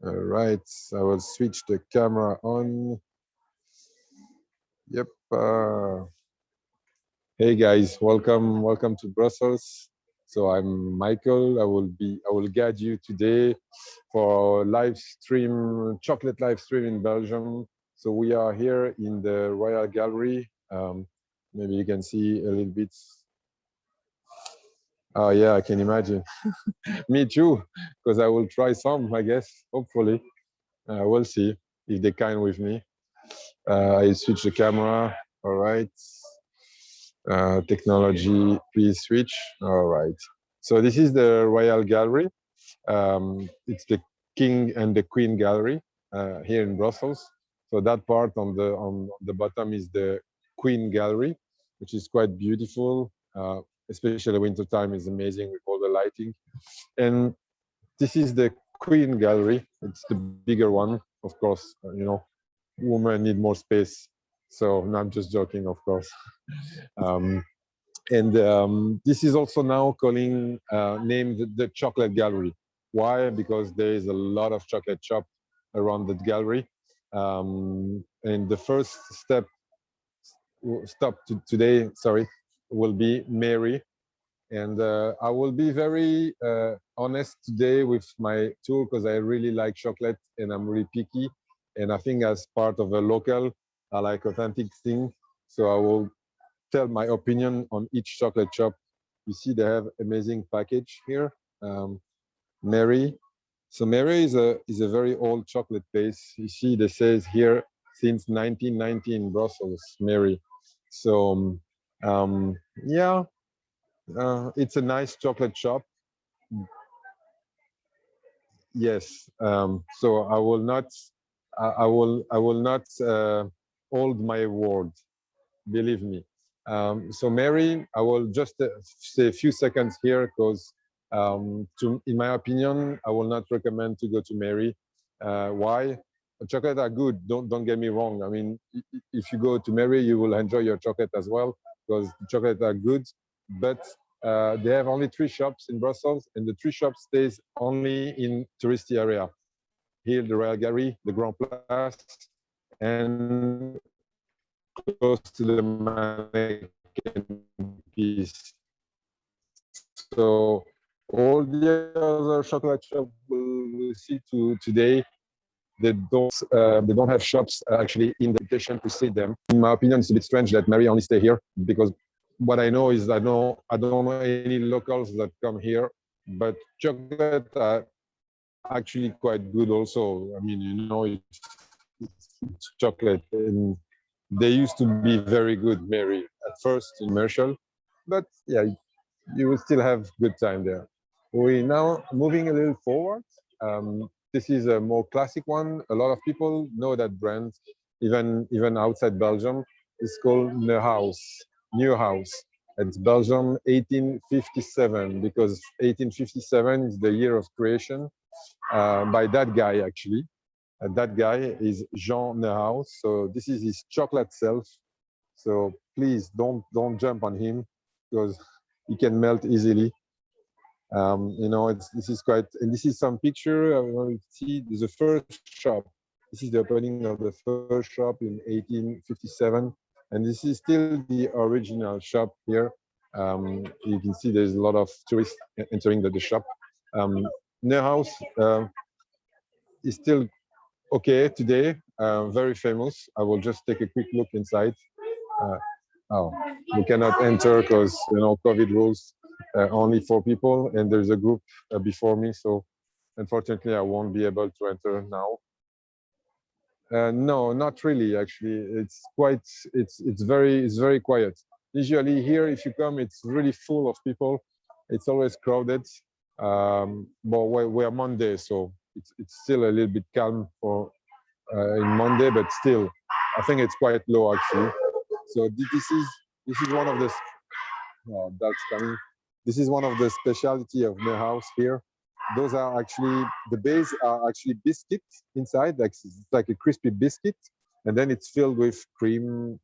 All right, I will switch the camera on. Yep. Hey guys, welcome to Brussels. So I'm Michael. I will guide you today for our live stream, chocolate live stream in Belgium. So we are here in the Royal Gallery. Maybe you can see a little bit. Oh yeah, I can imagine. Me too, because I will try some, I guess. Hopefully, we'll see if they're kind with me. I switch the camera. All right. Technology, please switch. All right. So this is the Royal Gallery. It's the King and the Queen Gallery here in Brussels. So that part on the bottom is the Queen Gallery, which is quite beautiful. Especially winter time is amazing with all the lighting. And this is the Queen Gallery. It's the bigger one, of course. Women need more space. So no, I'm just joking, of course. Um, and this is also now named the Chocolate Gallery. Why? Because there is a lot of chocolate shop around that gallery. And the first stop today, sorry, will be Mary. And I will be very honest today with my tour because I really like chocolate and I'm really picky. And I think as part of a local, I like authentic things. So I will tell my opinion on each chocolate shop. You see, they have amazing package here. Um, Mary. So Mary is a very old chocolate base. You see, they says here since 1990 in Brussels, Mary. So yeah, it's a nice chocolate shop. Yes. So I will not hold my word. Believe me. So Mary, I will just say a few seconds here because, in my opinion, I will not recommend to go to Mary. Why? Chocolate are good. Don't get me wrong. I mean, if you go to Mary, you will enjoy your chocolate as well because the chocolate are good. But they have only 3 shops in Brussels, and the 3 shops stays only in touristy area. Here, the Royal Gallery, the Grand Place, and close to the mannequin piece. So all the other chocolate shop we'll see today, they don't have shops actually in the invitation to see them. In my opinion, it's a bit strange that Mary only stay here because what I know is I don't know any locals that come here, but chocolate are actually quite good also. I mean, it's chocolate and they used to be very good, Mary, at first in commercial, but yeah, you will still have good time there. We now moving a little forward. This is a more classic one. A lot of people know that brand, even outside Belgium. It's called Neuhaus. Neuhaus. It's Belgium 1857 because 1857 is the year of creation by that guy actually. That guy is Jean Neuhaus. So this is his chocolate self. So please don't jump on him because he can melt easily. This is quite, and this is some picture. You see, there's the first shop. This is the opening of the first shop in 1857, and this is still the original shop here. You can see there's a lot of tourists entering the shop. Neuhaus is still okay today, very famous. I will just take a quick look inside. Uh, oh, we cannot enter because COVID rules. Only 4 people, and there's a group before me, so unfortunately I won't be able to enter now. No, not really. Actually, it's very quiet. Usually here, if you come, it's really full of people. It's always crowded. But we're Monday, so it's still a little bit calm for in Monday, but still, I think it's quite low actually. So this is one of the that's coming. This is one of the specialty of Neuhaus here. Those are actually the base are actually biscuits inside, like it's like a crispy biscuit, and then it's filled with cream,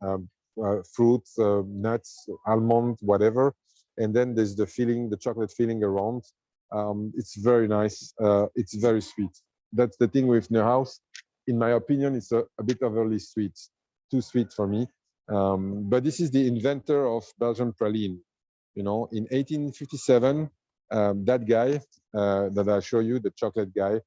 fruits, nuts, almond, whatever, and then there's the filling, the chocolate filling around. It's very nice. It's very sweet. that's the thing with Neuhaus. In my opinion, it's a bit overly sweet, too sweet for me. But this is the inventor of Belgian praline. You know, in 1857, that guy that I show you, the chocolate guy,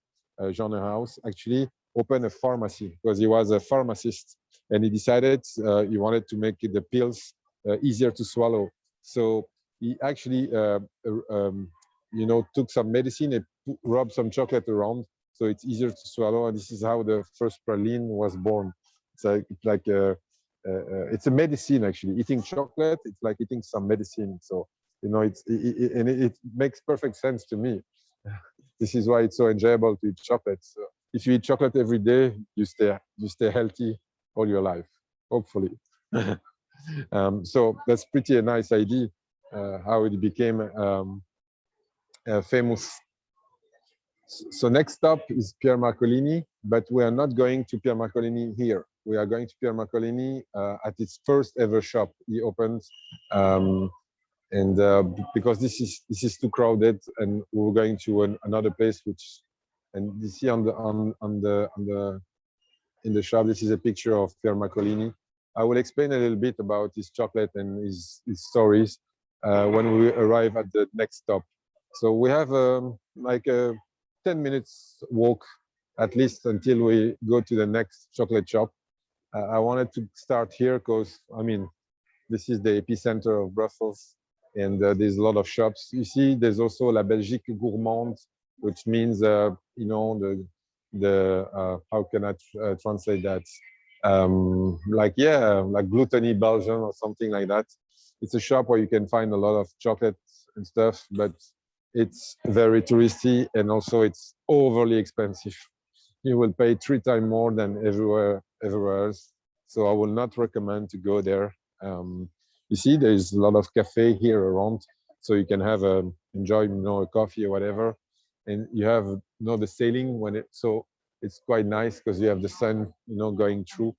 Jean Neuhaus, actually opened a pharmacy because he was a pharmacist, and he decided he wanted to make the pills easier to swallow. So he actually, you know, took some medicine and rubbed some chocolate around, so it's easier to swallow. And this is how the first praline was born. It's like it's a medicine actually. Eating chocolate, it's like eating some medicine. So you know, it makes perfect sense to me. This is why it's so enjoyable to eat chocolate. So if you eat chocolate every day, you stay healthy all your life, hopefully. So that's pretty a nice idea how it became famous. So next stop is Pierre Marcolini, but we are not going to Pierre Marcolini here. We are going to Pierre Marcolini at its first ever shop he opened, and because this is too crowded, and we're going to another place. Which, and you see on the in the shop, this is a picture of Pierre Marcolini. I will explain a little bit about his chocolate and his stories when we arrive at the next stop. So we have like a 10 minutes walk at least until we go to the next chocolate shop. I wanted to start here because, I mean, this is the epicenter of Brussels, and there's a lot of shops. You see, there's also La Belgique Gourmande, which means, you know, how can I translate that? Like, yeah, like gluttony Belgian or something like that. It's a shop where you can find a lot of chocolate and stuff, but it's very touristy, and also it's overly expensive. You will pay 3 times more than everywhere else. So I will not recommend to go there. You see, there's a lot of cafe here around, so you can have enjoy, you know, a coffee or whatever. And you have, you know, the sailing so it's quite nice because you have the sun, you know, going through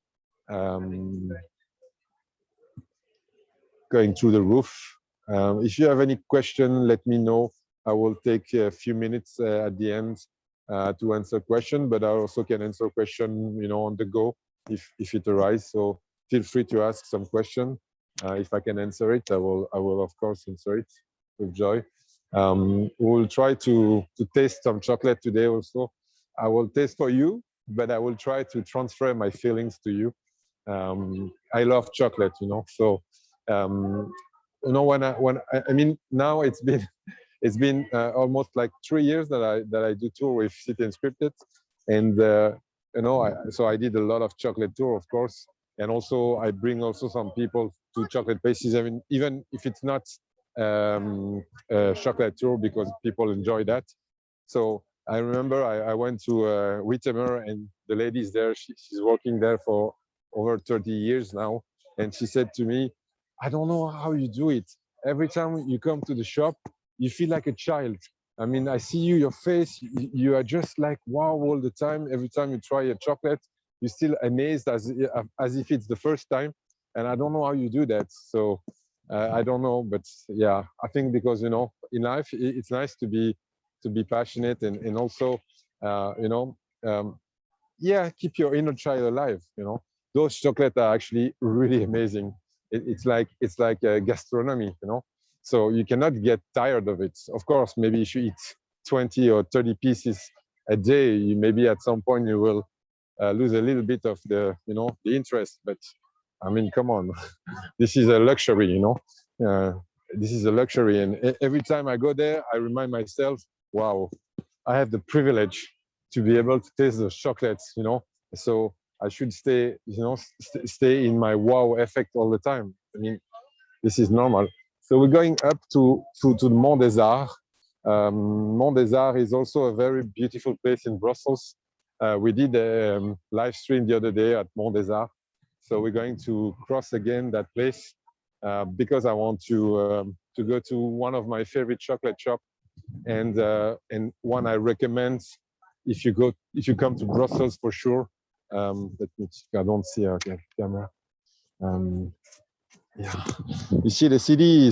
the roof. If you have any question, let me know. I will take a few minutes at the end to answer question, but I also can answer question, you know, on the go if it arises. So feel free to ask some question. If I can answer it, I will of course answer it with joy. We'll try to taste some chocolate today also. I will taste for you, but I will try to transfer my feelings to you. I love chocolate, you know. So you know, I mean, now it's been almost like 3 years that I do tour with City Unscripted, and you know, so I did a lot of chocolate tour, of course, and also I bring also some people to chocolate places. I mean, even if it's not a chocolate tour, because people enjoy that. So I remember I went to Wittamer, and the ladies there, she's working there for over 30 years now, and she said to me, I don't know how you do it. Every time you come to the shop, you feel like a child. I mean, I see you, your face, you are just like wow all the time. Every time you try a chocolate, you're still amazed as if it's the first time. And I don't know how you do that. So I don't know, but yeah, I think because, you know, in life, it's nice to be passionate, and also, you know, yeah, keep your inner child alive. You know, those chocolates are actually really amazing. It's like gastronomy, you know. So you cannot get tired of it. Of course, maybe if you eat 20 or 30 pieces a day, maybe at some point you will lose a little bit of the, you know, the interest. But I mean, come on, this is a luxury, you know. This is a luxury, and every time I go there, I remind myself, wow, I have the privilege to be able to taste those chocolates, you know. So I should stay, you know, stay in my wow effect all the time. I mean, this is normal. So we're going up to the Mont des Arts. Mont des Arts is also a very beautiful place in Brussels. We did a live stream the other day at Mont des Arts. So we're going to cross again that place because I want to go to one of my favorite chocolate shops, and one I recommend if you come to Brussels for sure. Let me check. I don't see a camera. Yeah, you see, the city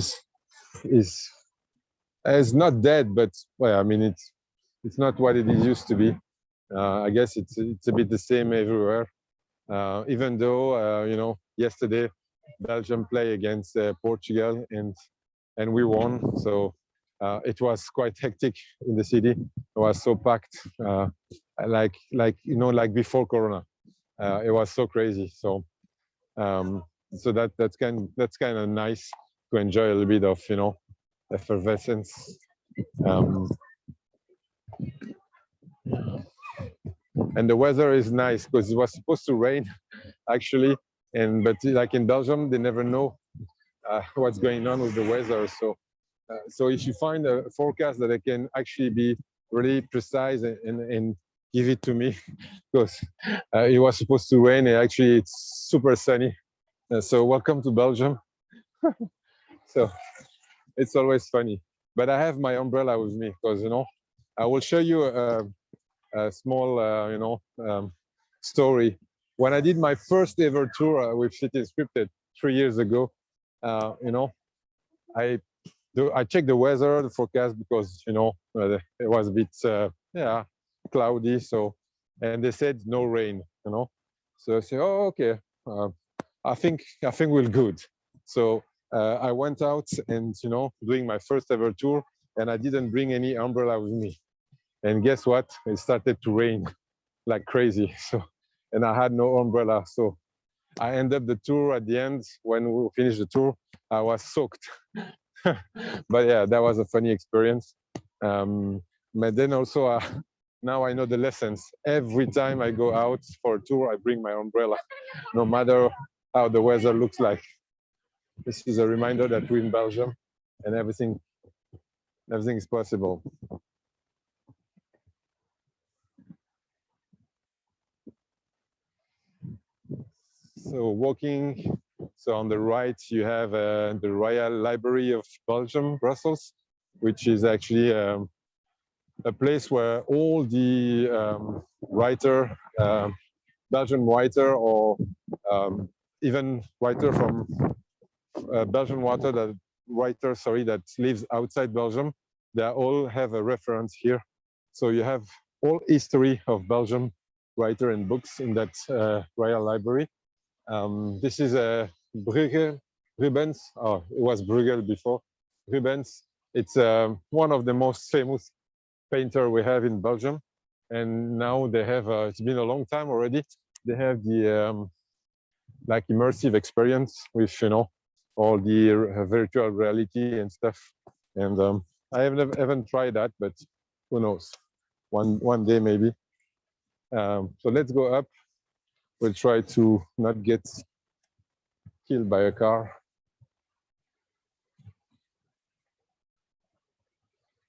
is not dead, but well, I mean, it's not what it used to be. I guess it's a bit the same everywhere. Even though you know, yesterday Belgium played against Portugal and we won. So it was quite hectic in the city. It was so packed, like you know, like before Corona. It was so crazy. So so that's kind of nice to enjoy a little bit of, you know, effervescence. And the weather is nice because it was supposed to rain actually, but like in Belgium they never know what's going on with the weather. So so if you find a forecast that I can actually be really precise and give it to me, because it was supposed to rain and actually it's super sunny. So welcome to Belgium. So it's always funny, but I have my umbrella with me because, you know, I will show you a small you know, story. When I did my first ever tour with City Scripted 3 years ago, you know, I checked the weather, the forecast, because, you know, it was a bit yeah, cloudy. So, and they said no rain, you know. So I said, oh, okay, I think we're good. So I went out and, you know, doing my first ever tour, and I didn't bring any umbrella with me. And guess what? It started to rain like crazy. So, and I had no umbrella. So I ended up the tour at the end. When we finished the tour, I was soaked. But yeah, that was a funny experience. But then also, now I know the lessons. Every time I go out for a tour, I bring my umbrella, no matter how the weather looks like. This is a reminder that we're in Belgium and everything is possible. So walking, so on the right you have the Royal Library of Belgium, Brussels, which is actually a place where all the Belgian writer, or even writer from Belgian writer, sorry, that lives outside Belgium, they all have a reference here. So you have all history of Belgium writer and books in that Royal Library. This is a Bruegel, Rubens. Oh, it was Bruegel before. Rubens. It's one of the most famous painter we have in Belgium, and now they have. It's been a long time already. They have the like immersive experience with, you know, all the virtual reality and stuff. And I haven't tried that, but who knows? One day maybe. So let's go up. We'll try to not get killed by a car.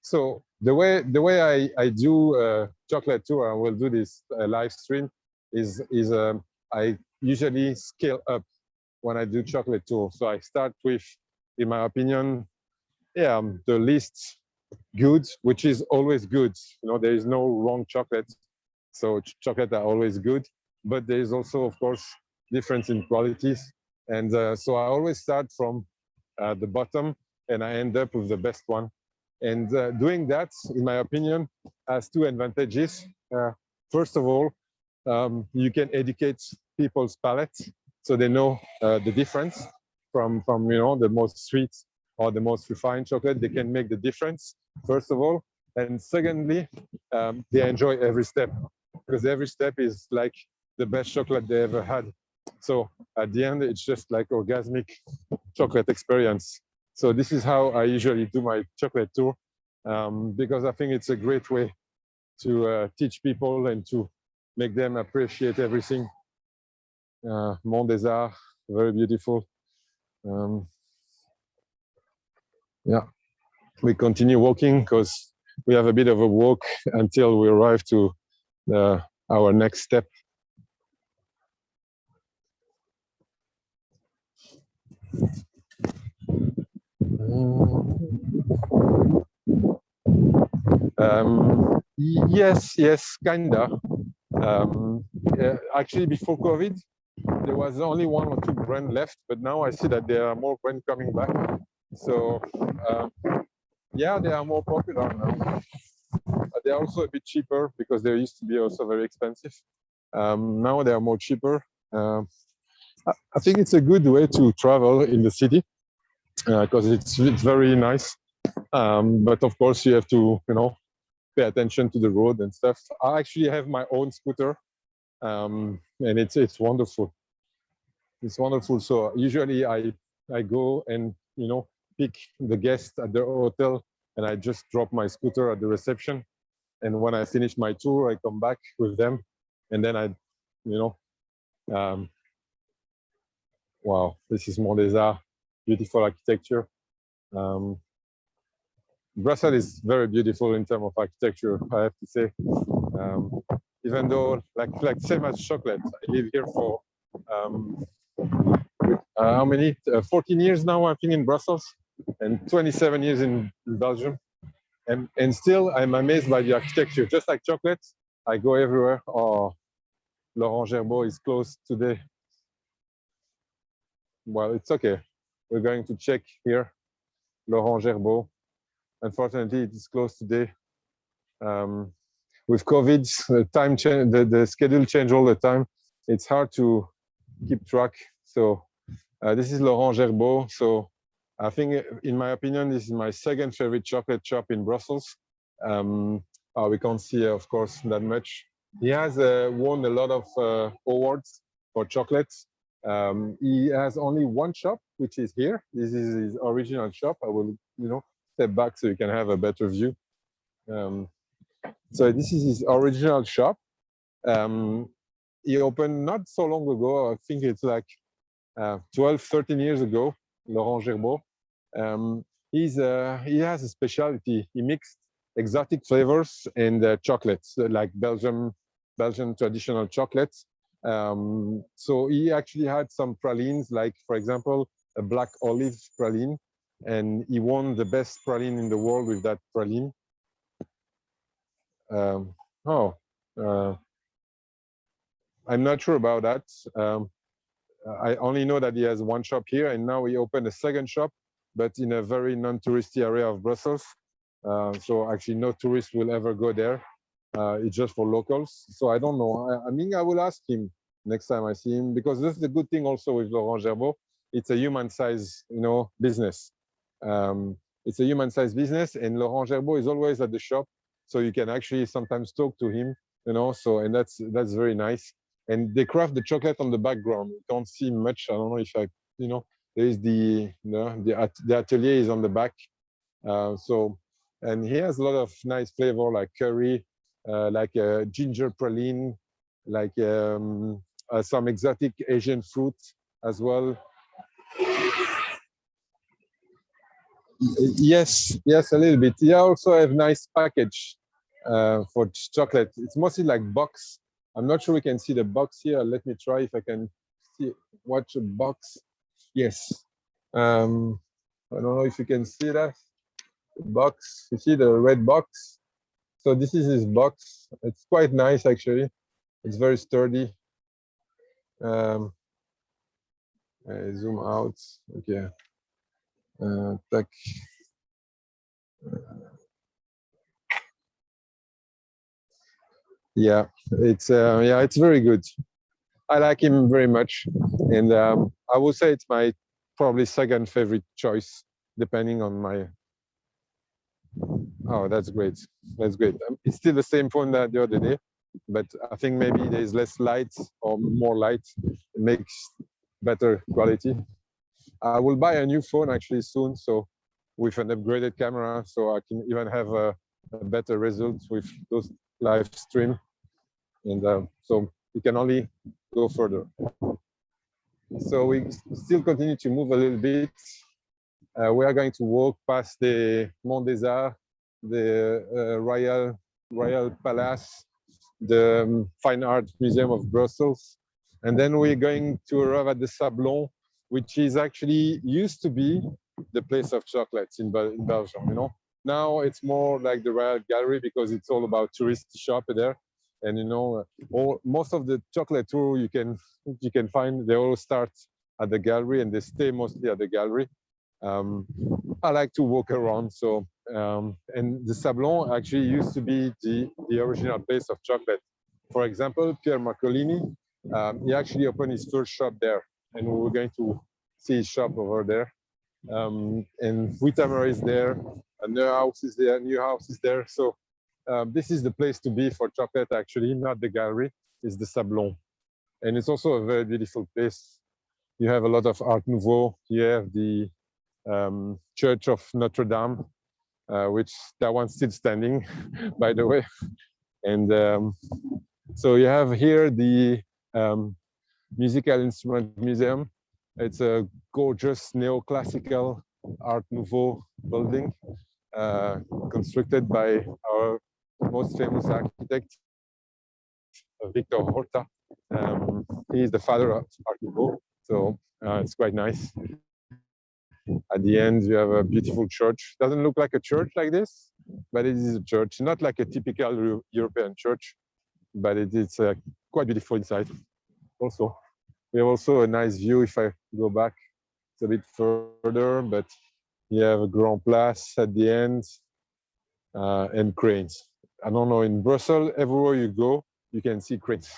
So the way I do chocolate tour, and we'll do this live stream, is I usually scale up when I do chocolate tour. So I start with, in my opinion, yeah, the least good, which is always good. You know, there is no wrong chocolate. So chocolate are always good, but there is also, of course, difference in qualities. And so I always start from the bottom, and I end up with the best one. And doing that, in my opinion, has two advantages. First of all, you can educate people's palates, so they know the difference from you know, the most sweet or the most refined chocolate. They can make the difference, first of all. And secondly, they enjoy every step, because every step is like the best chocolate they ever had. So at the end, it's just like orgasmic chocolate experience. So this is how I usually do my chocolate tour, because I think it's a great way to teach people and to make them appreciate everything. Mont des Arts, very beautiful. Yeah, we continue walking because we have a bit of a walk until we arrive to our next step. Yes, kinda. Actually, before COVID, there was only one or two brands left, but now I see that there are more brands coming back. So yeah, they are more popular now. But they're also a bit cheaper because they used to be also very expensive. Now they are more cheaper. I think it's a good way to travel in the city because it's very nice. But of course, you have to, pay attention to the road and stuff. I actually have my own scooter, and it's wonderful. It's wonderful. So usually I go and pick the guests at the hotel, and I just drop my scooter at the reception. And when I finish my tour, I come back with them, and then wow, this is Mont des Arts, beautiful architecture. Brussels is very beautiful in terms of architecture, I have to say. Even though, like same as chocolate, I live here for how many? 14 years now, I think, in Brussels, and 27 years in Belgium. And still, I'm amazed by the architecture. Just like chocolate, I go everywhere. Oh, Laurent Gerbaud is closed today. Well, it's okay. We're going to check here. Laurent Gerbaud. Unfortunately, it is closed today. With COVID, the time change, the schedule change all the time. It's hard to keep track. So this is Laurent Gerbaud. So I think, in my opinion, this is my second favorite chocolate shop in Brussels. We can't see, of course, that much. He has won a lot of awards for chocolates. He has only one shop, which is here. This is his original shop. I will, step back so you can have a better view. So this is his original shop. He opened not so long ago. I think it's like 12, 13 years ago, Laurent Gerbaud. He has a specialty. He mixed exotic flavors and chocolates, like Belgian traditional chocolates. So he actually had some pralines, like, for example, a black olive praline, and he won the best praline in the world with that praline. I'm not sure about that. I only know that he has one shop here, and now he opened a second shop, but in a very non-touristy area of Brussels. So actually no tourist will ever go there. It's just for locals. So I don't know. I mean, I will ask him next time I see him, because this is the good thing also with Laurent Gerbaud. It's a human-sized, business. It's a human-sized business, and Laurent Gerbaud is always at the shop, so you can actually sometimes talk to him, So, and that's very nice. And they craft the chocolate on the background. You don't see much. I don't know if there is the atelier is on the back. And he has a lot of nice flavor, like curry, like ginger praline, like some exotic Asian fruit as well. Yes, a little bit. Yeah, also have nice package for chocolate. It's mostly like box. I'm not sure we can see the box here. Let me try if I can watch a box. Yes. I don't know if you can see that box. You see the red box? So this is his box. It's quite nice, actually. It's very sturdy. I zoom out. Okay. Yeah, it's very good. I like him very much, and I would say it's my probably second favorite choice, depending on my. Oh, that's great. That's great. It's still the same phone that the other day, but I think maybe there's less light or more light. It makes better quality. I will buy a new phone actually soon, so with an upgraded camera, so I can even have a better result with those live stream, and so we can only go further. So we still continue to move a little bit. We are going to walk past the Mont des Arts, the Royal Palace, the Fine Art Museum of Brussels, and then we're going to arrive at the Sablon, which is actually used to be the place of chocolates in Belgium. Now it's more like the Royal Gallery because it's all about tourist shop there, and most of the chocolate tour you can find, they all start at the gallery and they stay mostly at the gallery. Um, I like to walk around. So, and the Sablon actually used to be the original place of chocolate. For example, Pierre Marcolini, he actually opened his first shop there, and we were going to see his shop over there. And Wittamer is there, Neuhaus is there, Neuhaus is there. So this is the place to be for chocolate, actually, not the gallery, it's the Sablon. And it's also a very beautiful place. You have a lot of Art Nouveau. You have the Church of Notre Dame, which that one's still standing, by the way. And so you have here the Musical Instrument Museum. It's a gorgeous neoclassical Art Nouveau building constructed by our most famous architect, Victor Horta. He is the father of Art Nouveau, so it's quite nice. At the end, you have a beautiful church. Doesn't look like a church like this, but it is a church. Not like a typical European church, but it's quite beautiful inside. Also, we have also a nice view. If I go back, it's a bit further, but you have a Grand Place at the end and cranes. I don't know, in Brussels, everywhere you go, you can see cranes.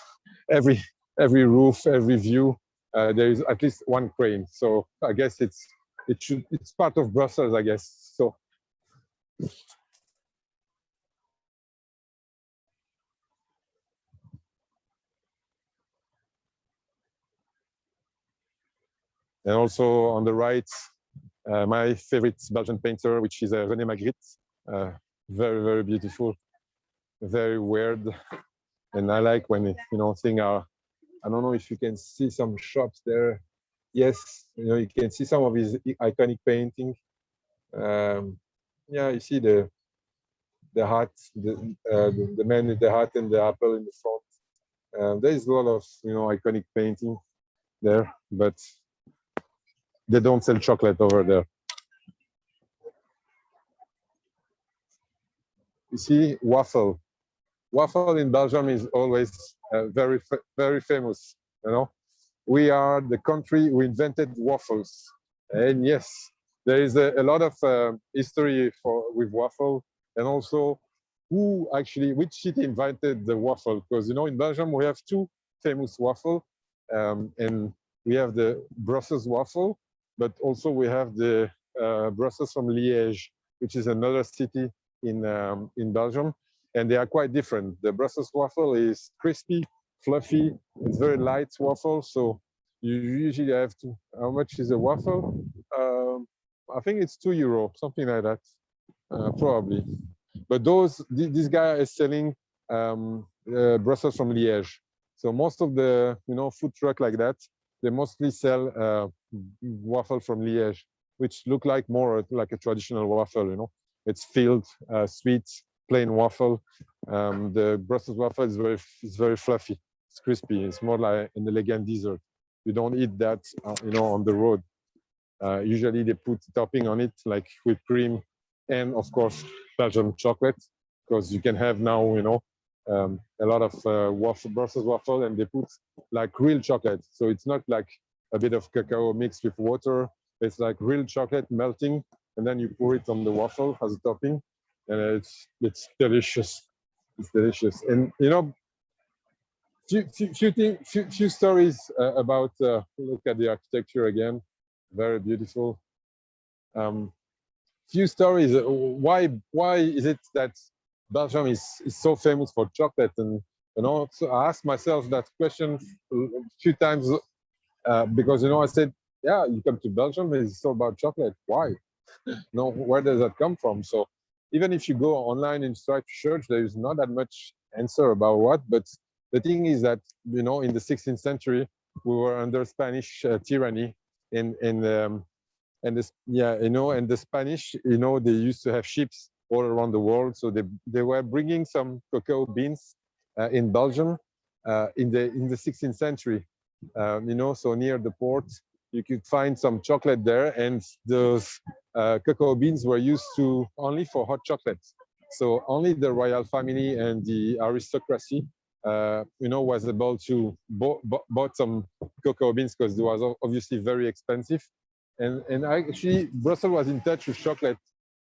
every roof, every view, there is at least one crane. So I guess it's part of Brussels, I guess. So and also on the right, my favorite Belgian painter, which is René Magritte, very, very beautiful, very weird. And I like when, things are, I don't know if you can see some shops there. Yes, you can see some of his iconic painting. Yeah, you see the hat, the man with the hat and the apple in the front. There is a lot of, iconic painting there, but they don't sell chocolate over there. You see, waffle. Waffle in Belgium is always very, very famous. We are the country who invented waffles, and yes, there is a lot of history with waffle, and also which city invented the waffle? Because in Belgium we have two famous waffle, and we have the Brussels waffle, but also we have the Brussels from Liège, which is another city in Belgium, and they are quite different. The Brussels waffle is crispy, fluffy, it's very light waffle, so you usually have to. How much is a waffle? I think it's €2, something like that, probably. But this guy is selling Brussels from Liège. So most of the food truck like that, they mostly sell waffle from Liège, which look like more like a traditional waffle. It's filled, sweet, plain waffle. The Brussels waffle is very fluffy. It's crispy. It's more like an elegant dessert. You don't eat that, on the road. Usually they put topping on it, like whipped cream, and of course Belgian chocolate, because you can have now, a lot of Brussels waffle, and they put like real chocolate. So it's not like a bit of cacao mixed with water. It's like real chocolate melting, and then you pour it on the waffle as a topping, and it's delicious. It's delicious, and few stories about. Look at the architecture again, very beautiful. Few stories. Why is it that Belgium is so famous for chocolate? And so I asked myself that question a few times because I said, yeah, you come to Belgium, it's all about chocolate. Why? Where does that come from? So even if you go online and try to search, there is not that much answer about what. But the thing is that in the 16th century we were under Spanish tyranny, and the Spanish, they used to have ships all around the world, so they were bringing some cocoa beans in Belgium in the 16th century. So near the port, you could find some chocolate there, and those cocoa beans were used only for hot chocolate. So only the royal family and the aristocracy, was able to bought some cocoa beans, because it was obviously very expensive. And I actually Brussels was in touch with chocolate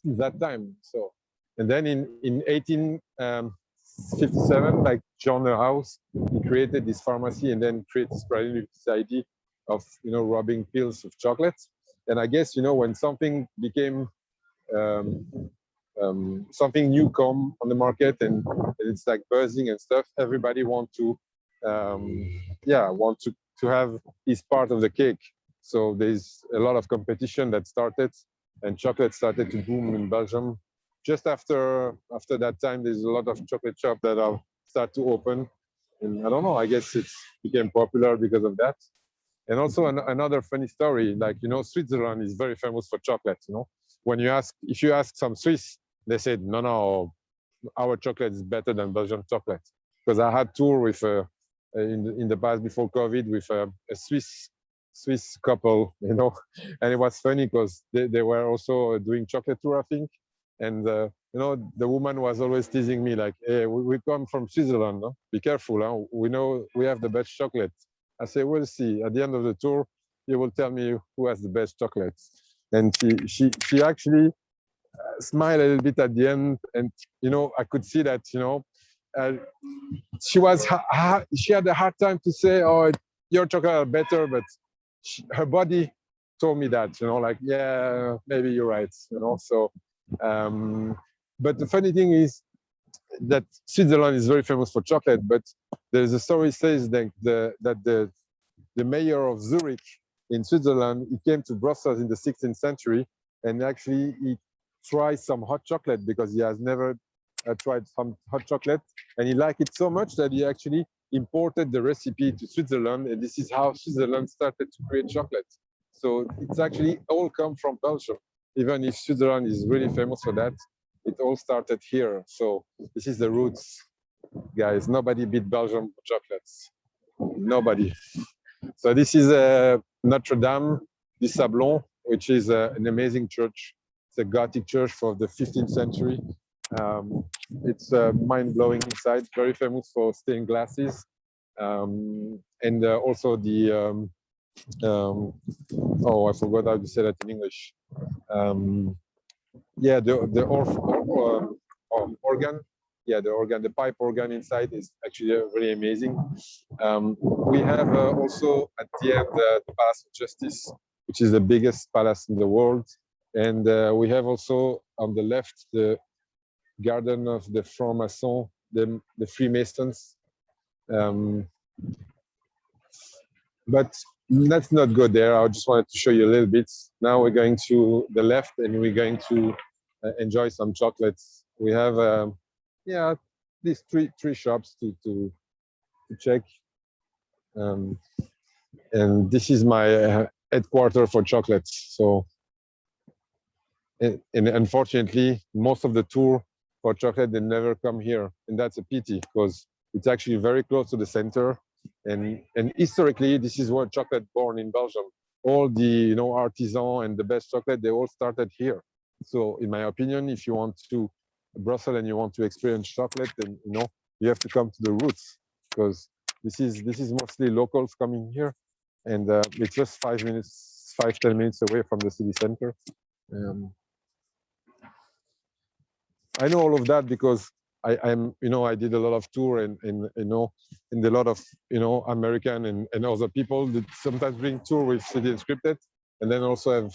that time. So, and then in 1857, like John Neuhaus, he created this pharmacy and then created this idea of rubbing pills of chocolate. And I guess when something became um, something new come on the market and it's like buzzing and stuff, everybody want to want to have his part of the cake. So there's a lot of competition that started, and chocolate started to boom in Belgium. Just after that time, there's a lot of chocolate shops that are start to open, and I don't know. I guess it became popular because of that. And also another funny story, like Switzerland is very famous for chocolate. When if you ask some Swiss, they said no, our chocolate is better than Belgian chocolate. Because I had tour with in the past before COVID with a Swiss couple, and it was funny because they were also doing chocolate tour, I think. And the woman was always teasing me like, "Hey, we come from Switzerland, no? Be careful, huh? We know we have the best chocolate." I say, "We'll see. At the end of the tour, you will tell me who has the best chocolate." And she actually smiled a little bit at the end, and I could see that uh, she had a hard time to say, "Oh, your chocolate are better," but her body told me that, like, yeah, maybe you're right, So, but the funny thing is that Switzerland is very famous for chocolate, but there's a story says that the mayor of Zurich in Switzerland, he came to Brussels in the 16th century, and actually he tried some hot chocolate because he has never tried some hot chocolate, and he liked it so much that he actually imported the recipe to Switzerland, and this is how Switzerland started to create chocolate. So it's actually all come from Belgium. Even if Switzerland is really famous for that, it all started here. So this is the roots, guys. Nobody beat Belgium for chocolates. Nobody. So this is Notre Dame du Sablon, which is an amazing church. It's a Gothic church from the 15th century. It's mind-blowing inside, very famous for stained glasses. And also the, oh, I forgot how to say that in English. Yeah, the organ. Yeah, the organ, the pipe organ inside is actually really amazing. We have also at the end the Palace of Justice, which is the biggest palace in the world. And we have also on the left the Garden of the Francs-Maçons, the Freemasons. But let's not go there. I just wanted to show you a little bit. Now we're going to the left and we're going to enjoy some chocolates. We have, yeah, these three shops to check. And this is my headquarters for chocolates. So, and unfortunately, most of the tour for chocolate, they never come here. And that's a pity because it's actually very close to the center. And historically, this is where chocolate born in Belgium. All the artisan and the best chocolate, they all started here. So in my opinion, if you want to Brussels and you want to experience chocolate, then you have to come to the roots, because this is mostly locals coming here, and it's just 5-10 minutes away from the city center. I know all of that because I'm I did a lot of tour and a lot of American and other people that sometimes bring tour with CD Unscripted, and then also have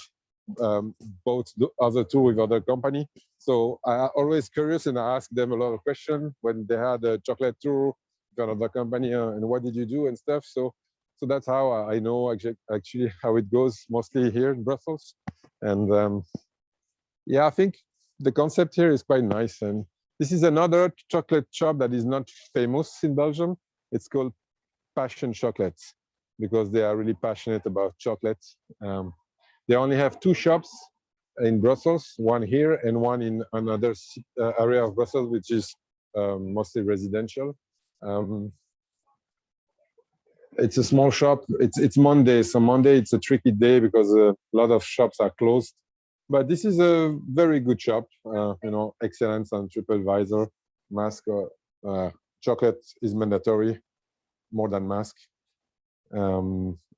both the other tour with other company. So I always curious and I ask them a lot of questions when they had a chocolate tour with another company and what did you do and stuff. So that's how I know actually how it goes mostly here in Brussels. And yeah, I think the concept here is quite nice. And this is another chocolate shop that is not famous in Belgium. It's called Passion Chocolates because they are really passionate about chocolate. They only have 2 shops in Brussels, one here and one in another area of Brussels, which is mostly residential. It's a small shop. It's Monday, so Monday it's a tricky day because a lot of shops are closed. But this is a very good shop. Excellence on TripAdvisor. Mask, chocolate is mandatory, more than mask.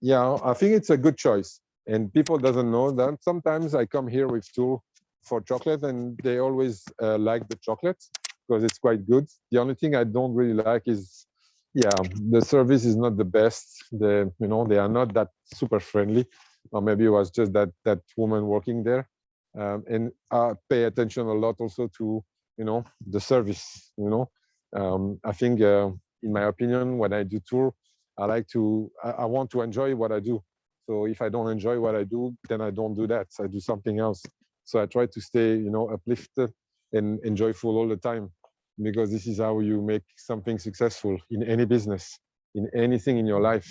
Yeah, I think it's a good choice. And people doesn't know that. Sometimes I come here with tour for chocolate, and they always like the chocolate because it's quite good. The only thing I don't really like is, yeah, the service is not the best. They are not that super friendly, or maybe it was just that woman working there. And I pay attention a lot also to, the service. I think, in my opinion, when I do tour, I want to enjoy what I do. So if I don't enjoy what I do, then I don't do that. I do something else. So I try to stay, uplifted and joyful all the time, because this is how you make something successful in any business, in anything in your life.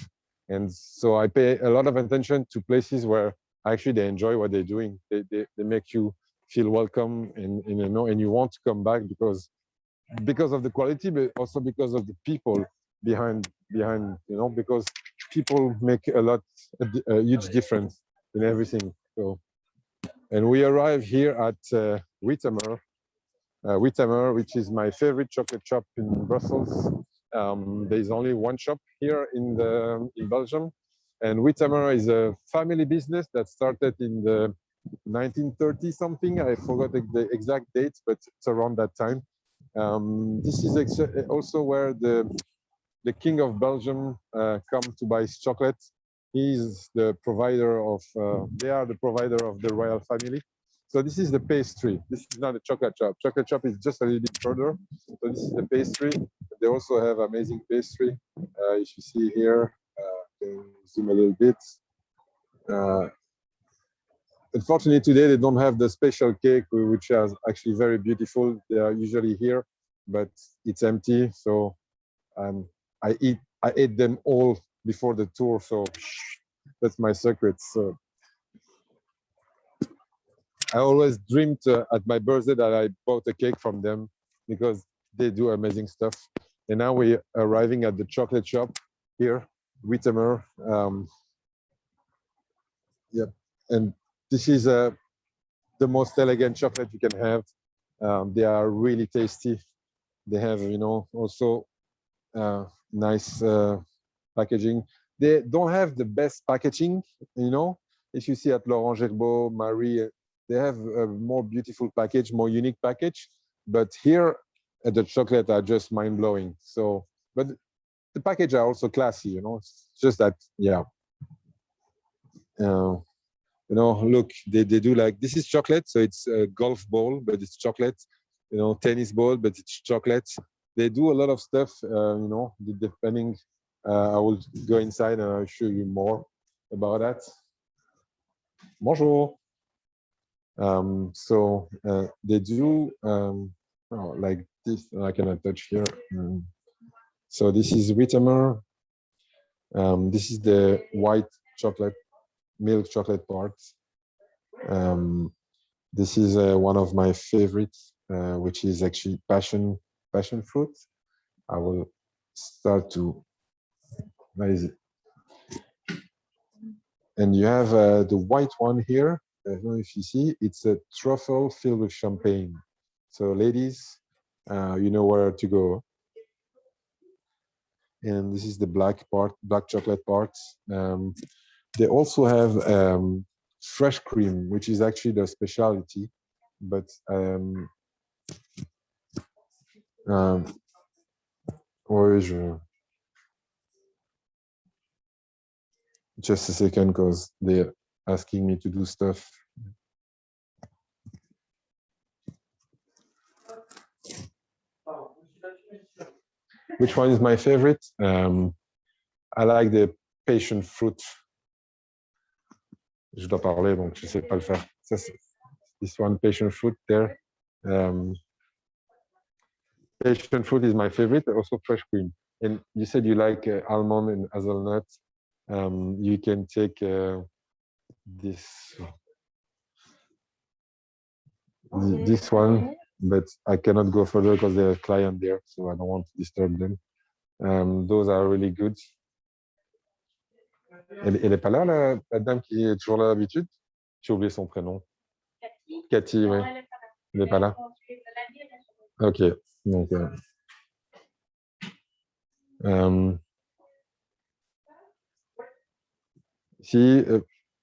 And so I pay a lot of attention to places where actually they enjoy what they're doing. They make you feel welcome, and you want to come back because of the quality, but also because of the people behind, because people make a huge difference in everything. So, and we arrive here at Wittamer, which is my favorite chocolate shop in Brussels. There's only one shop here in Belgium, and Wittamer is a family business that started in the 1930 something. I forgot the exact date, but it's around that time. This is also where the King of Belgium come to buy his chocolate. He's the provider of. They are the provider of the royal family. So this is the pastry. This is not a chocolate shop. Chocolate shop is just a little bit further. So this is the pastry. They also have amazing pastry. If you see here, zoom a little bit. Unfortunately, today they don't have the special cake, which is actually very beautiful. They are usually here, but it's empty. So I ate them all before the tour. So that's my secret. So I always dreamed at my birthday that I bought a cake from them, because they do amazing stuff. And now we're arriving at the chocolate shop here, Wittamer. Yep. And this is the most elegant chocolate you can have. They are really tasty. They have, also nice packaging. They don't have the best packaging, If you see at Laurent Gerbaud, Marie, they have a more beautiful package, more unique package. But here, the chocolate are just mind-blowing. So, but the package are also classy, It's just that, yeah. Look, they do like, this is chocolate, so it's a golf ball, but it's chocolate. Tennis ball, but it's chocolate. They do a lot of stuff, depending. I will go inside and I'll show you more about that. Bonjour. So they do like this. I cannot touch here. So this is Wittamer. This is the white chocolate, milk chocolate part. This is one of my favorites, which is actually passion fruit. I will start to. Where is it? And you have the white one here. I don't know if you see. It's a truffle filled with champagne. So, ladies, you know where to go. And this is the black chocolate part. They also have fresh cream, which is actually their specialty. But just a second, because they're asking me to do stuff. Which one is my favorite? I like the passion fruit. Je dois parler, donc je sais pas le faire. This one, passion fruit there. Passion fruit is my favorite, also fresh cream. And you said you like almond and hazelnut. You can take this one, but I cannot go further because there's a client there, so I don't want to disturb them. Those are really good. Elle n'est pas là, la dame qui est toujours là d'habitude? J'ai oublié son prénom. Cathy, oui. Elle n'est pas là. Ok. Donc, si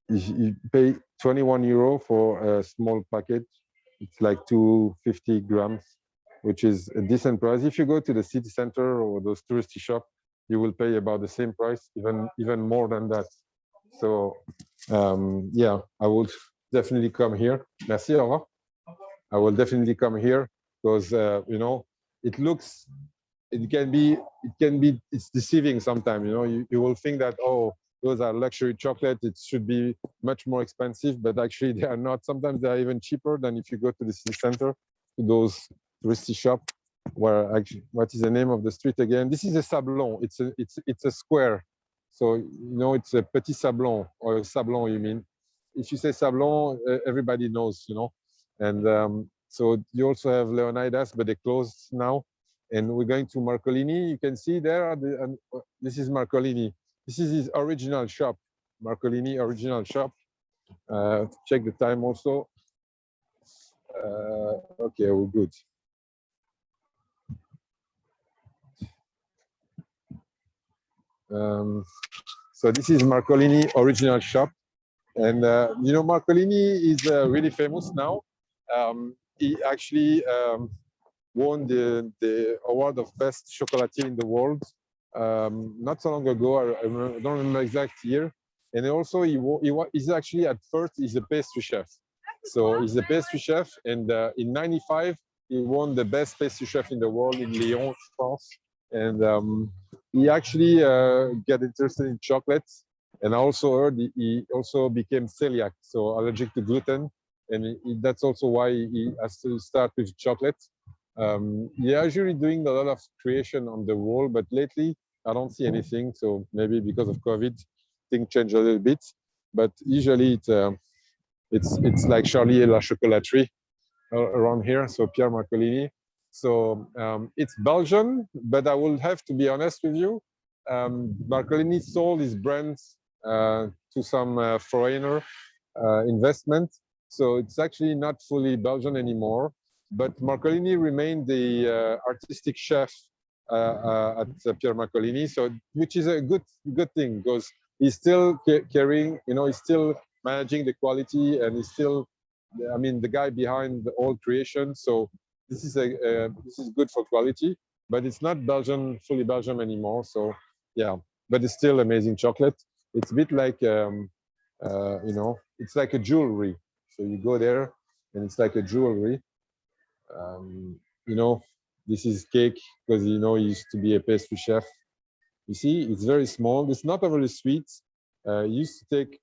you pay 21 euro for a small package. It's like 250 grams, which is a decent price. If you go to the city center or those touristy shop, you will pay about the same price, even more than that. So yeah, I would definitely come here. Merci, au revoir. I will definitely come here because you know, it looks, it's deceiving sometimes. You know, you will think that, oh, those are luxury chocolate, it should be much more expensive, but actually they are not. Sometimes they are even cheaper than if you go to the city center, to those touristy shop. Where actually, what is the name of the street again? This is a Sablon. It's a square. So you know, it's a petit Sablon, or Sablon, you mean. If you say Sablon, everybody knows, you know. And so you also have Leonidas, but they closed now. And we're going to Marcolini. You can see there, this is Marcolini. This is his original shop, Marcolini original shop. Check the time also. Okay, we're good. So this is Marcolini original shop. And you know, Marcolini is really famous now. He actually won the award of best chocolatier in the world not so long ago. I don't remember exact year. And also he's actually at first he's a pastry chef. So he's a pastry chef, and in '95 he won the best pastry chef in the world in Lyon, France. And he actually got interested in chocolates. And I also heard he also became celiac, so allergic to gluten. And that's also why he has to start with chocolate. Yeah, usually doing a lot of creation on the wall, but lately I don't see anything. So maybe because of COVID, things change a little bit. But usually it's like Charlie et la Chocolaterie around here. So Pierre Marcolini. So it's Belgian, but I will have to be honest with you. Marcolini sold his brands to some foreigner investment. So it's actually not fully Belgian anymore. But Marcolini remained the artistic chef at Pierre Marcolini, so which is a good thing because he's still carrying, you know, he's still managing the quality, and he's still, I mean, the guy behind the whole creation. So this is this is good for quality, but it's not Belgian, fully Belgian anymore. So yeah, but it's still amazing chocolate. It's a bit like you know, it's like a jewelry. So you go there, and it's like a jewelry. You know, this is cake because, you know, he used to be a pastry chef. You see, it's very small. It's not overly sweet. Used to take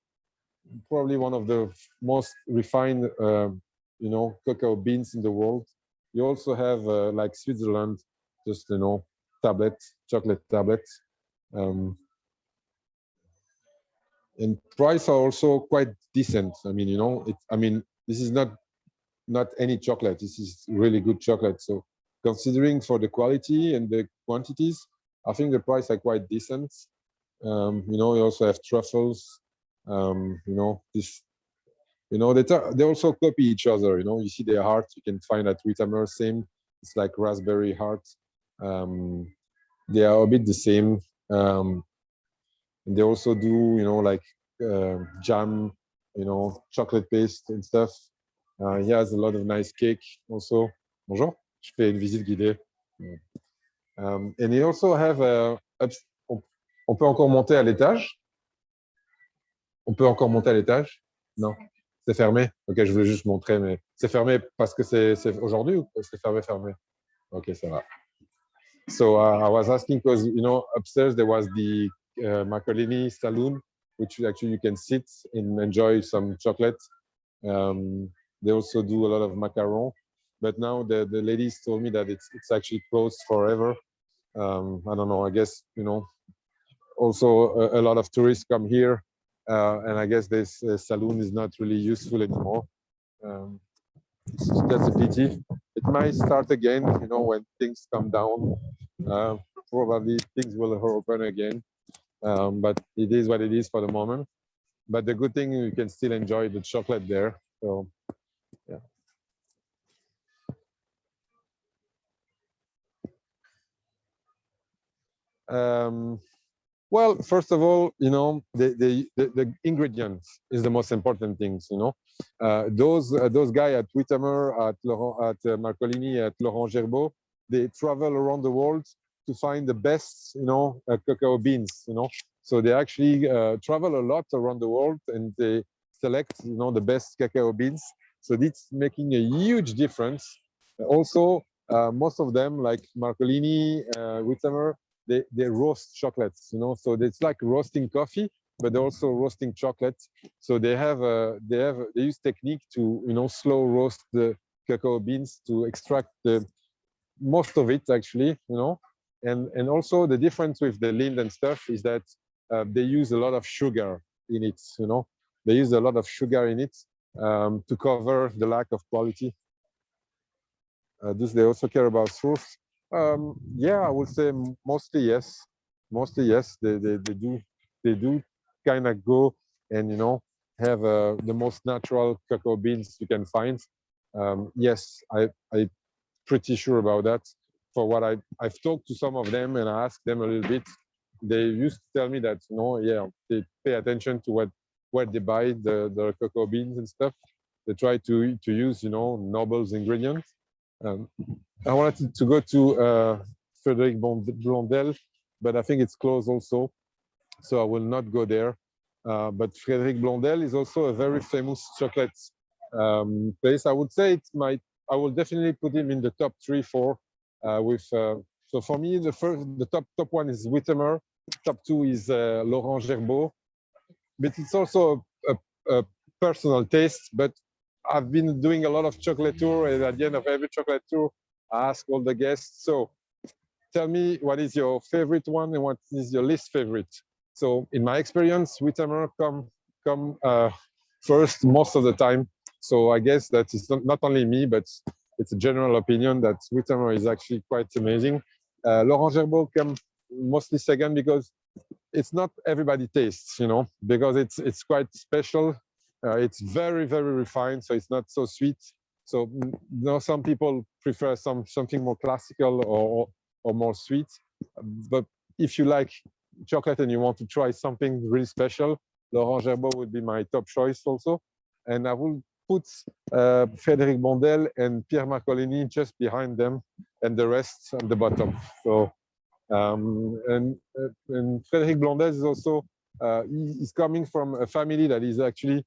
probably one of the most refined, you know, cacao beans in the world. You also have like Switzerland, just, you know, chocolate tablets. And price are also quite decent. I mean, you know, I mean, this is not any chocolate. This is really good chocolate. So considering for the quality and the quantities, I think the price are quite decent. You know, you also have truffles. You know, you know, they also copy each other. You know, you see their heart. You can find at Wittamer, same. It's like raspberry heart. They are a bit the same. And they also do, you know, like jam, you know, chocolate paste and stuff. He has a lot of nice cake also. Bonjour, je fais une visite guidée. And he also have on peut encore monter à l'étage. On peut encore monter à l'étage? Non, c'est fermé. Ok, je voulais juste montrer, mais c'est fermé parce que c'est aujourd'hui ou c'est fermé? Ok, ça va. So I was asking because, you know, upstairs there was the Marcolini saloon, which actually you can sit and enjoy some chocolate. They also do a lot of macaron, but now the ladies told me that it's actually closed forever. I don't know. I guess, you know, also a lot of tourists come here, and I guess this saloon is not really useful anymore. That's a pity. It might start again, you know, when things come down. Probably things will open again, but it is what it is for the moment. But the good thing, you can still enjoy the chocolate there. So, yeah. Well, first of all, the ingredients is the most important things. Those guys at Wittamer, at Laurent, at Marcolini, at Laurent Gerbaud, they travel around the world to find the best, cacao beans. So they actually travel a lot around the world, and they select, the best cacao beans. So it's making a huge difference. Also, most of them, like Marcolini, Wittamer, they roast chocolates, so it's like roasting coffee, but they're also roasting chocolate. So they use technique to, slow roast the cacao beans to extract the most of it, actually, and also the difference with the Lind and stuff is that they use a lot of sugar in it, they use a lot of sugar in it to cover the lack of quality. Do they also care about truth? Yeah, I would say mostly yes. Mostly yes. They do kind of go and have the most natural cacao beans you can find. Yes, I'm pretty sure about that. For what I've talked to some of them and I asked them a little bit, they used to tell me that yeah, they pay attention to where they buy the cocoa beans and stuff. They try to use Nobel's ingredients. I wanted to go to Frederic Blondel, but I think it's closed also, so I will not go there. But Frederic Blondel is also a very famous chocolate place. I would say I will definitely put him in the top 3, 4. So for me, the top one is Wittamer, top 2 is Laurent Gerbaud, but it's also a personal taste. But I've been doing a lot of chocolate tour, and at the end of every chocolate tour, I ask all the guests, so tell me what is your favorite one and what is your least favorite. So in my experience, Wittamer come first most of the time. So I guess that it's not only me, but it's a general opinion that Wittamer is actually quite amazing. Laurent Gerbaud come mostly second because it's not everybody tastes, because it's quite special. It's very, very refined, so it's not so sweet. So some people prefer something more classical or more sweet. But if you like chocolate and you want to try something really special, Laurent Gerbaud would be my top choice also. And I will put Frédéric Blondel and Pierre Marcolini just behind them, and the rest on the bottom. So and Frédéric Blondel is also he's coming from a family that is actually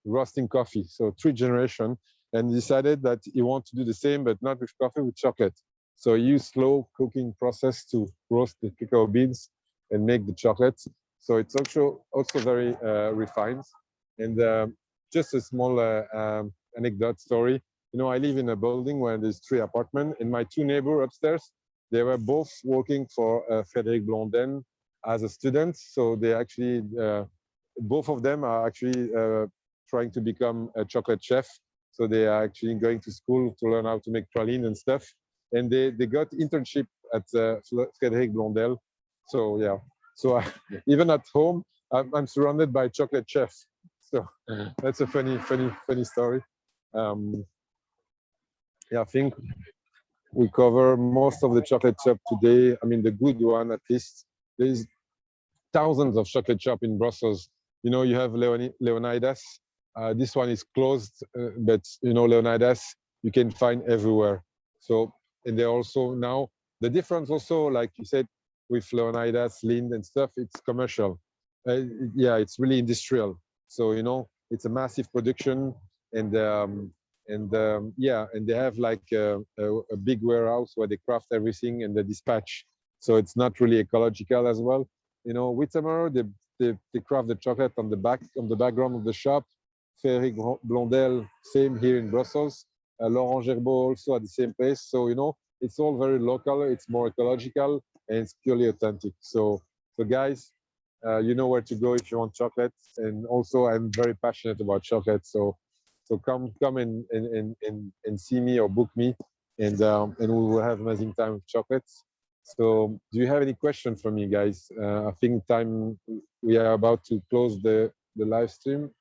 roasting coffee, so 3 generations, and decided that he wants to do the same, but not with coffee, with chocolate. So he used slow cooking process to roast the cacao beans and make the chocolate. So it's also very refined. And just a small anecdote story. I live in a building where there's 3 apartments, and my 2 neighbors upstairs, they were both working for Frédéric Blondel as a student. So they actually, both of them are actually trying to become a chocolate chef. So they are actually going to school to learn how to make praline and stuff. And they got internship at Frédéric Blondel. So yeah, so even at home, I'm surrounded by chocolate chefs. So that's a funny story. Yeah, I think we cover most of the chocolate shop today. I mean, the good one, at least. There's thousands of chocolate shop in Brussels. You have Leonidas. This one is closed, but Leonidas you can find everywhere. So, and they're also now the difference also, like you said, with Leonidas, Lind and stuff, it's commercial. Yeah, it's really industrial. So it's a massive production, and yeah, and they have like a big warehouse where they craft everything and they dispatch. So it's not really ecological as well. Wittamer, they craft the chocolate on the background of the shop. Frédéric Blondel, same here in Brussels. Laurent Gerbaud also at the same place. So it's all very local. It's more ecological and it's purely authentic. So guys, you know where to go if you want chocolate. And also, I'm very passionate about chocolate. So come and see me or book me, and we will have amazing time with chocolates. So do you have any questions for me, guys? I think we are about to close the live stream.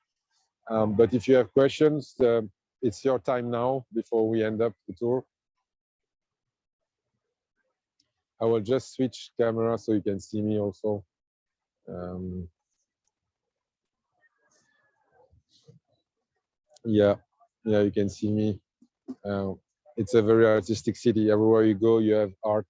But if you have questions, it's your time now before we end up the tour. I will just switch camera so you can see me also. Yeah, yeah, you can see me. It's a very artistic city. Everywhere you go, you have art.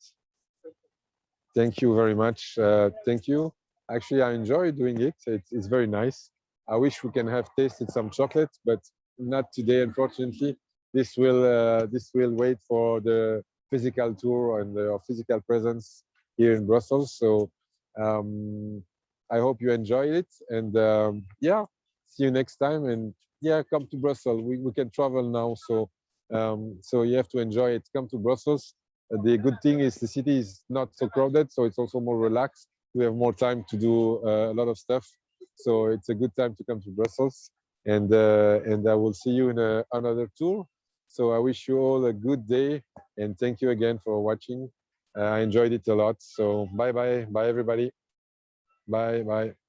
Thank you very much. Thank you. Actually, I enjoy doing it. It's very nice. I wish we can have tasted some chocolate, but not today, unfortunately. This will wait for the physical tour and the physical presence here in Brussels. So I hope you enjoy it, and yeah, see you next time. And yeah, come to Brussels. We can travel now, so so you have to enjoy it. Come to Brussels. The good thing is the city is not so crowded, so it's also more relaxed. We have more time to do a lot of stuff, so it's a good time to come to Brussels. And I will see you in another tour. So I wish you all a good day, and thank you again for watching. I enjoyed it a lot. So bye bye, bye everybody, bye bye.